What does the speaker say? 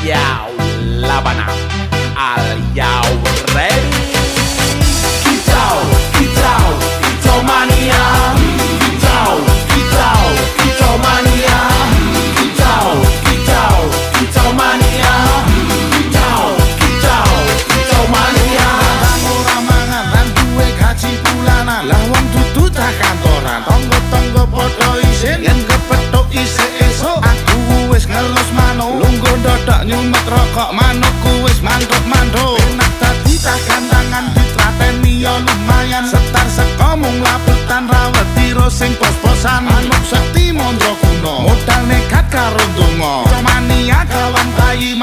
Yo, Labana, are you ready? Kicau, kicau, kicau mania. Kicau, kicau, kicau mania. Kicau, kicau, kicau mania. Kicau, kicau, kicau mania. Ora mangan lan duwe gaji bulanan, lah wong dudu tak kantoran. Tonggo-tonggo padha isin yen kepethuk isih esuk. Aku wis ngelus manuk, lungguh ndodok nyumet rokok manukku wis mantuk-mantuk. Enak dadi tak gantangan ditrateni ya lumayan. Setar seko mung laputan rawet tiro sing pos-posan. Manuk sekti mondro kuno, modal nekat karo donga. Mania kawan bayi